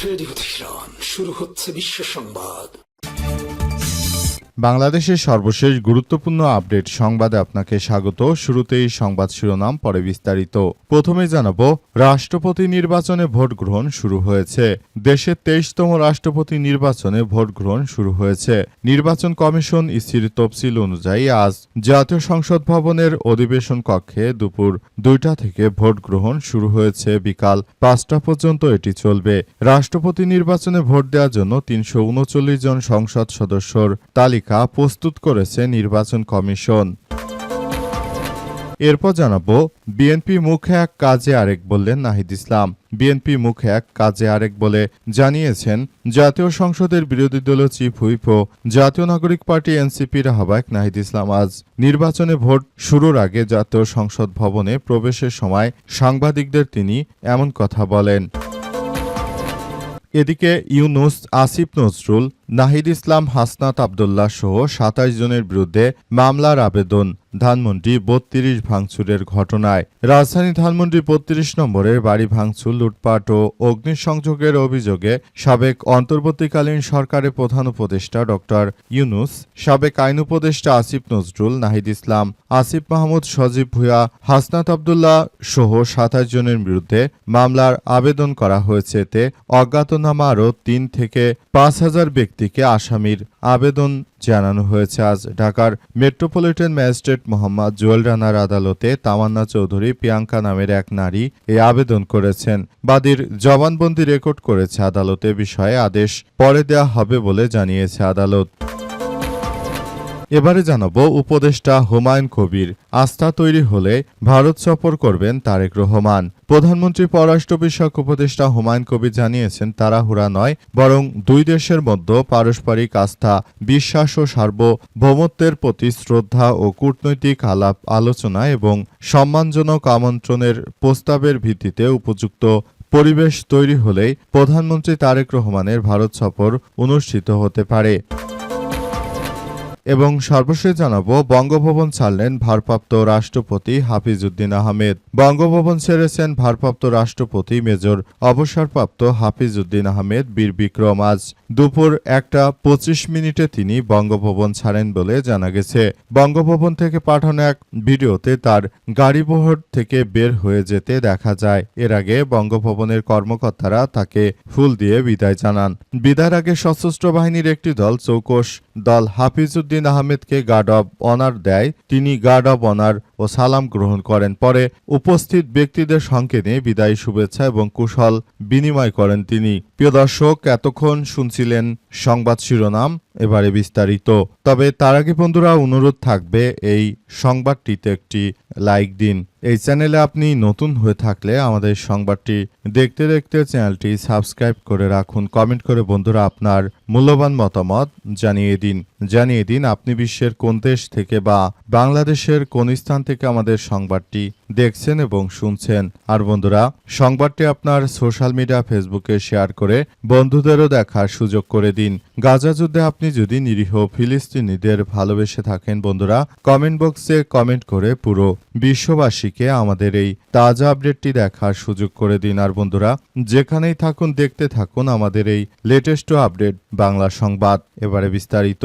Radio Tehran, শুরু হচ্ছে বিশ্ব সংবাদ। বাংলাদেশের সর্বশেষ গুরুত্বপূর্ণ আপডেট সংবাদে আপনাকে স্বাগত। শুরুতেই সংবাদ শিরোনাম, পরে বিস্তারিত। প্রথমে জানাবো, রাষ্ট্রপতি নির্বাচনে ভোট গ্রহণ শুরু হয়েছে। দেশের 23তম রাষ্ট্রপতি নির্বাচনে ভোট গ্রহণ শুরু হয়েছে। নির্বাচন কমিশন ইসির তফসিল অনুযায়ী আজ জাতীয় সংসদ ভবনের অধিবেশন কক্ষে দুপুর 2টা থেকে ভোট গ্রহণ শুরু হয়েছে। বিকাল 5টা পর্যন্ত এটি চলবে। রাষ্ট্রপতি নির্বাচনে ভোট দেওয়ার জন্য 339 জন সংসদ সদস্যর তালিকা প্রস্তুত করেছে নির্বাচন কমিশন। এরপর জানাবো, বিএনপি মুখে এক কাজে আরেক বললেন নাহিদ ইসলাম। বিএনপি মুখে এক কাজে আরেক বলে জানিয়েছেন জাতীয় সংসদের বিরোধী দলীয় চিফ হুইপ ও জাতীয় নাগরিক পার্টি এনসিপির আহ্বায়ক নাহিদ ইসলাম আজ নির্বাচনে ভোট শুরুর আগে জাতীয় সংসদ ভবনে প্রবেশের সময় সাংবাদিকদের তিনি এমন কথা বলেন। এদিকে ইউনুস, আসিফ নজরুল, নাহিদ ইসলাম, হাসনাত আবদুল্লাহ সহ 27 জনের বিরুদ্ধে মামলার আবেদন। ধানমন্ডি 32 ভাঙচুরের ঘটনায় রাজধানী ধানমন্ডি 32 নম্বরের বাড়ি ভাঙচুর, লুটপাট ও অগ্নিসংযোগের অভিযোগে সাবেক অন্তর্বর্তীকালীন সরকারের প্রধান উপদেষ্টা ড ইউনুস, সাবেক আইন উপদেষ্টা আসিফ নজরুল, নাহিদ ইসলাম, আসিফ মাহমুদ, সজীব ভুঁইয়া, হাসনাত আবদুল্লাহ সহ 27 জনের বিরুদ্ধে মামলার আবেদন করা হয়েছে। এতে অজ্ঞাতনামা আরও 3 থেকে 5,000 ব্যক্তিকে আসামির আবেদন জানানো হয়েছে। আজ ঢাকার মেট্রোপলিটন ম্যাজিস্ট্রেট মোহাম্মদ জুয়েল রানার আদালতে তামান্না চৌধুরী প্রিয়াঙ্কা নামের এক নারী এই আবেদন করেছেন। বাদীর জবানবন্দি রেকর্ড করেছে আদালতে। বিষয়ে আদেশ পরে দেওয়া হবে বলে জানিয়েছে আদালত। এবারে জানাবো, উপদেষ্টা হুমায়ুন কবির আস্থা তৈরি হলে ভারত সফর করবেন তারেক রহমান। প্রধানমন্ত্রী পররাষ্ট্র বিষয়ক উপদেষ্টা হুমায়ুন কবির জানিয়েছেন, তাড়াহুড়া নয়, বরং দুই দেশের মধ্যে পারস্পরিক আস্থা, বিশ্বাস ও সার্বভৌমত্বের প্রতি শ্রদ্ধা ও কূটনৈতিক আলাপ আলোচনা এবং সম্মানজনক আমন্ত্রণের প্রস্তাবের ভিত্তিতে উপযুক্ত পরিবেশ তৈরি হলেই প্রধানমন্ত্রী তারেক রহমানের ভারত সফর অনুষ্ঠিত হতে পারে। এবং সর্বশেষ জানাবো, বঙ্গভবন ছাড়লেন ভারপ্রাপ্ত রাষ্ট্রপতি হাফিজ উদ্দিন আহমেদ। বঙ্গভবন ছেড়েছেন ভারপ্রাপ্ত রাষ্ট্রপতি মেজর অবসরপ্রাপ্ত হাফিজ উদ্দিন আহমেদ বীর বিক্রম। আজ দুপুর 1:25 তিনি বঙ্গভবন ছাড়েন বলে জানা গেছে। বঙ্গভবন থেকে পাঠানো এক ভিডিওতে তার গাড়িবহর থেকে বের হয়ে যেতে দেখা যায়। এর আগে বঙ্গভবনের কর্মকর্তারা তাকে ফুল দিয়ে বিদায় জানান। বিদায়ের আগে সশস্ত্র বাহিনীর একটি দল, চৌকস দল, হাফিজ উদ্দিন আহমেদকে গার্ড অব অনার দেয়। তিনি গার্ড অব অনার ও সালাম গ্রহণ করেন। পরে উপস্থিত ব্যক্তিদের সঙ্গে নিয়ে বিদায়ী শুভেচ্ছা এবং কুশল বিনিময় করেন তিনি। প্রিয় দর্শক, এতক্ষণ শুনছিলেন সংবাদ শিরোনাম, এবারে বিস্তারিত। তবে তার আগে বন্ধুরা, অনুরোধ থাকবে এই সংবাদটিতে একটি লাইক দিন। এই চ্যানেলে আপনি নতুন হয়ে থাকলে আমাদের সংবাদটি দেখতে দেখতে চ্যানেলটি সাবস্ক্রাইব করে রাখুন। কমেন্ট করে বন্ধুরা আপনার মূল্যবান মতামত জানিয়ে দিন আপনি বিশ্বের কোন দেশ থেকে বা বাংলাদেশের কোন স্থান থেকে আমাদের সংবাদটি দেখছেন এবং শুনছেন। আর বন্ধুরা, সংবাদটি আপনার সোশ্যাল মিডিয়া ফেসবুকে শেয়ার করে বন্ধুদেরও দেখার সুযোগ করে দিন। গাজা যুদ্ধে আপনি যদি নিরীহ ফিলিস্তিনিদের ভালোবেসে থাকেন বন্ধুরা, কমেন্ট বক্সে কমেন্ট করে পুরো বিশ্ববাসীকে আমাদের এই তাজা আপডেটটি দেখার সুযোগ করে দিন। আর বন্ধুরা, যেখানেই থাকুন দেখতে থাকুন আমাদের এই লেটেস্ট আপডেট বাংলা সংবাদ। এবারে বিস্তারিত।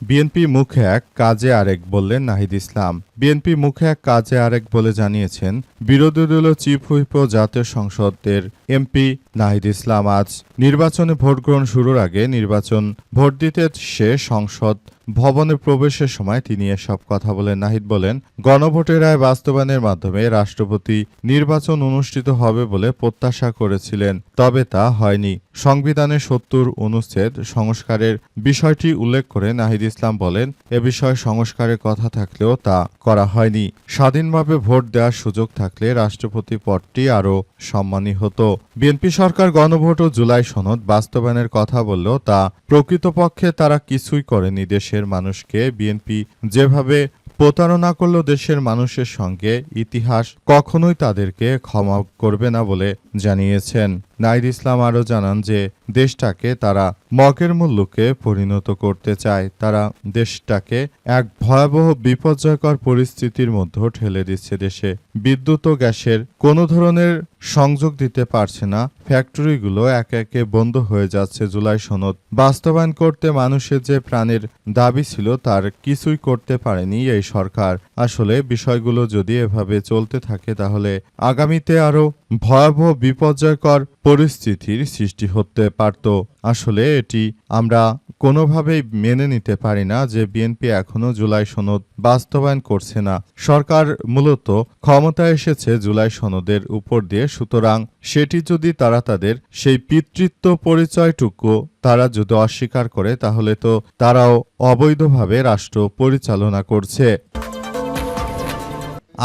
বিএনপি মুখে এক কাজে আরেক বললেন নাহিদ ইসলাম। বিএনপি মুখে এক কাজে আরেক বলে জানিয়েছেন বিরোধী দলীয় চিফ হুইপ ও জাতীয় সংসদের এমপি নাহিদ ইসলাম। আজ নির্বাচনে ভোট গ্রহণ শুরুর আগে নির্বাচন ভোট দিতে সে সংসদ ভবনে প্রবেশের সময় তিনি এসব কথা বলেন। নাহিদ বলেন, গণভোটের রায় বাস্তবায়নের মাধ্যমে রাষ্ট্রপতি নির্বাচন অনুষ্ঠিত হবে বলে প্রত্যাশা করেছিলেন, তবে তা হয়নি। সংবিধানের 70 অনুচ্ছেদ সংস্কারের বিষয়টি উল্লেখ করে নাহিদ ইসলাম বলেন, এ বিষয়ে সংস্কারের কথা থাকলেও তা করা হয়নি। স্বাধীনভাবে ভোট দেওয়ার সুযোগ থাকলে রাষ্ট্রপতি পদটি আরও সম্মানী হতো। বিএনপি সরকার গণভোট ও জুলাই সনদ বাস্তবায়নের কথা বললেও তা প্রকৃতপক্ষে তারা কিছুই করেনি। দেশের মানুষকে বিএনপি যেভাবে প্রতারণা করল দেশের মানুষের সঙ্গে ইতিহাস কখনোই তাদেরকে ক্ষমা করবে না বলে জানিয়েছেন। নাহিদ ইসলাম আরও জানান যে দেশটাকে তারা মগের মূল্যকে পরিণত করতে চায়। তারা দেশটাকে এক ভয়াবহ বিপর্যয়কর পরিস্থিতির মধ্যে ঠেলে দিচ্ছে। দেশে বিদ্যুৎ ও গ্যাসের কোনো ধরনের সংযোগ দিতে পারছে না। ফ্যাক্টরিগুলো একে একে বন্ধ হয়ে যাচ্ছে। জুলাই সনদ বাস্তবায়ন করতে মানুষের যে প্রাণের দাবি ছিল তার কিছুই করতে পারেনি এই সরকার। আসলে বিষয়গুলো যদি এভাবে চলতে থাকে তাহলে আগামীতে আরো ভয়াবহ বিপর্যয়কর পরিস্থিতির সৃষ্টি হতে পারত। আসলে এটি আমরা কোনোভাবেই মেনে নিতে পারি না যে বিএনপি এখনো জুলাই সনদ বাস্তবায়ন করছে না। সরকার মূলত ক্ষমতায় এসেছে জুলাই সনদের উপর দিয়ে, সুতরাং সেটি যদি তারা তাদের সেই পিতৃত্ব পরিচয়টুকু তারা যদি অস্বীকার করে তাহলে তো তারাও অবৈধভাবে রাষ্ট্র পরিচালনা করছে।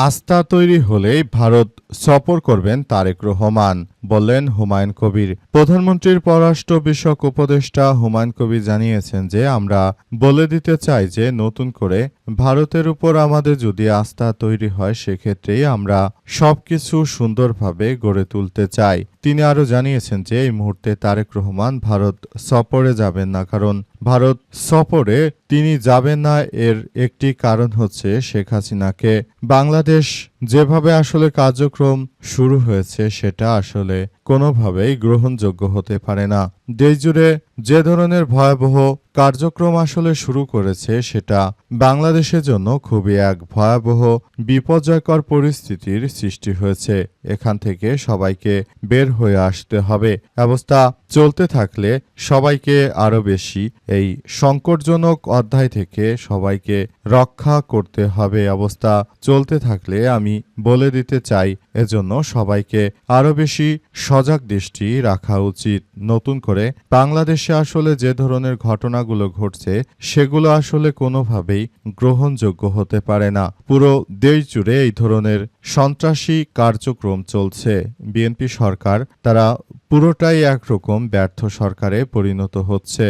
আস্থা তৈরি হলেই ভারত সফর করবেন তারেক রহমান, বললেন হুমায়ুন কবির। প্রধানমন্ত্রীর পররাষ্ট্র বিষয়ক উপদেষ্টা হুমায়ুন কবির জানিয়েছেন যে আমরা বলে দিতে চাই যে নতুন করে ভারতের উপর আমাদের যদি আস্থা তৈরি হয় সেক্ষেত্রেই আমরা সবকিছু সুন্দরভাবে গড়ে তুলতে চাই। তিনি আরও জানিয়েছেন যে এই মুহূর্তে তারেক রহমান ভারত সফরে যাবেন না, কারণ ভারত সফরে তিনি যাবেন না এর একটি কারণ হচ্ছে শেখ হাসিনাকে বাংলাদেশ যেভাবে আসলে কার্যক্রম শুরু হয়েছে সেটা আসলে কোনোভাবেই গ্রহণযোগ্য হতে পারে না। দেশজুড়ে যে ধরনের ভয়াবহ কার্যক্রম আসলে শুরু করেছে সেটা বাংলাদেশের জন্য খুবই এক ভয়াবহ বিপর্যয়কর পরিস্থিতির সৃষ্টি হয়েছে। এখান থেকে সবাইকে বের হয়ে আসতে হবে। অবস্থা চলতে থাকলে সবাইকে আরো বেশি এই সংকটজনক অধ্যায় থেকে সবাইকে রক্ষা করতে হবে। অবস্থা চলতে থাকলে আমি বলে দিতে চাই এজন্য সবাইকে আরো বেশি সজাগ দৃষ্টি রাখা উচিত। নতুন করে বাংলাদেশে আসলে যে ধরনের ঘটনাগুলো ঘটছে সেগুলো আসলে কোনোভাবেই গ্রহণযোগ্য হতে পারে না। পুরো দেশ জুড়ে এই ধরনের সন্ত্রাসী কার্যক্রম চলছে। বিএনপি সরকার তারা পুরোটাই একরকম ব্যর্থ সরকারে পরিণত হচ্ছে।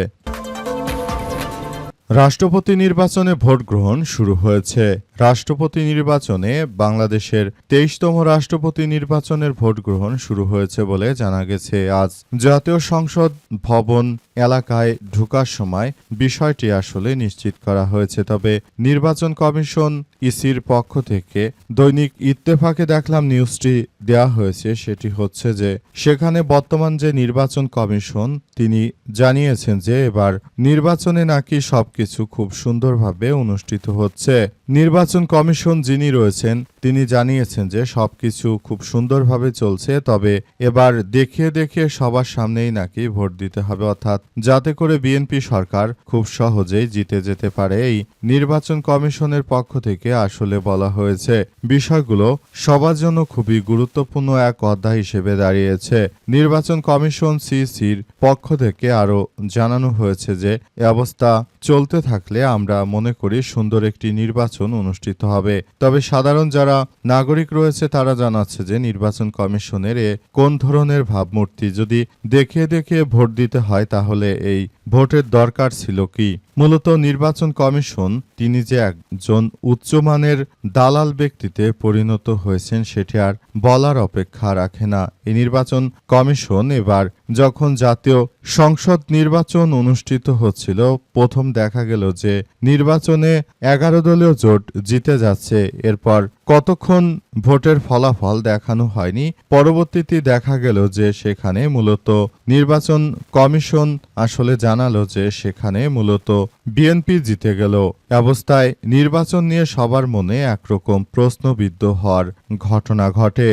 রাষ্ট্রপতি নির্বাচনে ভোট গ্রহণ শুরু হয়েছে। রাষ্ট্রপতি নির্বাচনে বাংলাদেশের ২৩তম রাষ্ট্রপতি নির্বাচনের ভোট গ্রহণ শুরু হয়েছে বলে জানা গেছে। আজ জাতীয় সংসদ ভবন এলাকায় ঢোকার সময় বিষয়টি আসলে নিশ্চিত করা হয়েছে। তবে নির্বাচন কমিশন ইসির পক্ষ থেকে দৈনিক ইত্তেফাকে দেখলাম নিউজটি দেয়া হয়েছে, সেটি হচ্ছে যে সেখানে বর্তমান যে নির্বাচন কমিশন তিনি জানিয়েছেন যে এবার নির্বাচনে নাকি সবকিছু খুব সুন্দরভাবে অনুষ্ঠিত হচ্ছে। নির্বাচন কমিশন যিনি রয়েছেন তিনি জানিয়েছেন যে সবকিছু খুব সুন্দরভাবে চলছে, তবে এবার দেখিয়ে দেখিয়ে সবার সামনেই নাকি ভোট দিতে হবে, অর্থাৎ যাতে করে বিএনপি সরকার খুব সহজেই জিতে যেতে পারে। এই নির্বাচন কমিশনের পক্ষ থেকে আসলে বলা হয়েছে বিষয়গুলো সবার জন্য খুবই গুরুত্বপূর্ণ এক অধ্যায় হিসেবে দাঁড়িয়েছে। নির্বাচন কমিশন সিসির পক্ষ থেকে আরও জানানো হয়েছে যে এ অবস্থা চলতে থাকলে আমরা মনে করি সুন্দর একটি নির্বাচন অনুষ্ঠিত হবে। তবে সাধারণ যারা নাগরিক রয়েছে তারা জানাচ্ছে যে নির্বাচন কমিশনের কোন ধরনের ভাবমূর্তি, যদি দেখিয়ে দেখিয়ে ভোট দিতে হয় তাহলে এই ভোটের দরকার ছিল কি? মূলত নির্বাচন কমিশন তিনি যে একজন উচ্চমানের দালাল ব্যক্তিতে পরিণত হয়েছেন সেটি আর বলার অপেক্ষা রাখে না। এই নির্বাচন কমিশন এবার যখন জাতীয় সংসদ নির্বাচন অনুষ্ঠিত হচ্ছিল প্রথম দেখা গেল যে নির্বাচনে 11 দলীয় জোট জিতে যাচ্ছে। এরপর কতক্ষণ ভোটের ফলাফল দেখানো হয়নি, পরবর্তীতে দেখা গেল যে সেখানে মূলত নির্বাচন কমিশন আসলে জানালো যে সেখানে মূলত বিএনপি জিতে গেল। অবস্থায় নির্বাচন নিয়ে সবার মনে একরকম প্রশ্নবিদ্ধ হওয়ার ঘটনা ঘটে।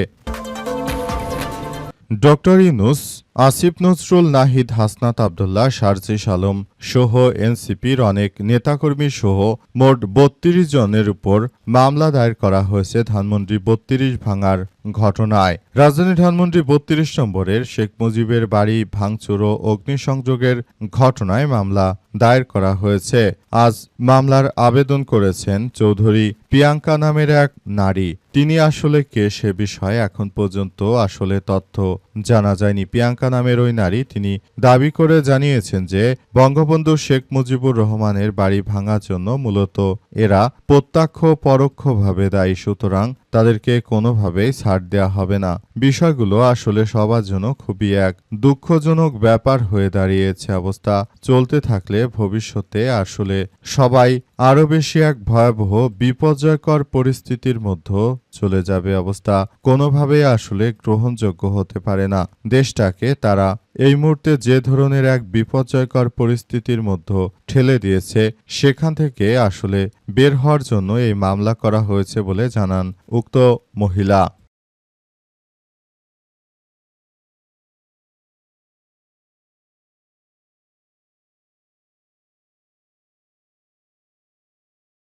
ডক্টর ইউনূস, আসিফ নজরুল, নাহিদ, হাসনাত আব্দুল্লাহ, সার্জিস আলম সহ এনসিপির অনেক নেতাকর্মী সহ মোট ৩২ জনের উপর মামলা দায়ের করা হয়েছে ধানমন্ডি ৩২ ভাঙার ঘটনায়। রাজধানী ধানমন্ডি ৩২ নম্বরের শেখ মুজিবের বাড়ি ভাঙচুর ও অগ্নিসংযোগের ঘটনায় মামলা দায়ের করা হয়েছে। আজ মামলার আবেদন করেছেন চৌধুরী প্রিয়াঙ্কা নামের এক নারী। তিনি আসলে কে সে বিষয়ে এখন পর্যন্ত আসলে তথ্য জানা যায়নি। প্রিয়াঙ্কা প্রিয়াঙ্কা নামের ওই নারী, তিনি দাবি করে জানিয়েছেন যে বঙ্গবন্ধু শেখ মুজিবুর রহমানের বাড়ি ভাঙার জন্য মূলত এরা প্রত্যক্ষ পরোক্ষভাবে দায়ী, সুতরাং তাদেরকে কোনোভাবেই ছাড় দেওয়া হবে না। বিষয়গুলো আসলে সবার জন্য খুবই এক দুঃখজনক ব্যাপার হয়ে দাঁড়িয়েছে। অবস্থা চলতে থাকলে ভবিষ্যতে আসলে সবাই আরও বেশি এক ভয়াবহ বিপর্যয়কর পরিস্থিতির মধ্যে চলে যাবে। অবস্থা কোনোভাবেই আসলে গ্রহণযোগ্য হতে পারে না। দেশটাকে তারা এই মুহূর্তে যে ধরনের এক বিপর্যয়কর পরিস্থিতির মধ্যে ঠেলে দিয়েছে, সেখান থেকে আসলে বের হওয়ার জন্য এই মামলা করা হয়েছে বলে জানান উক্ত মহিলা।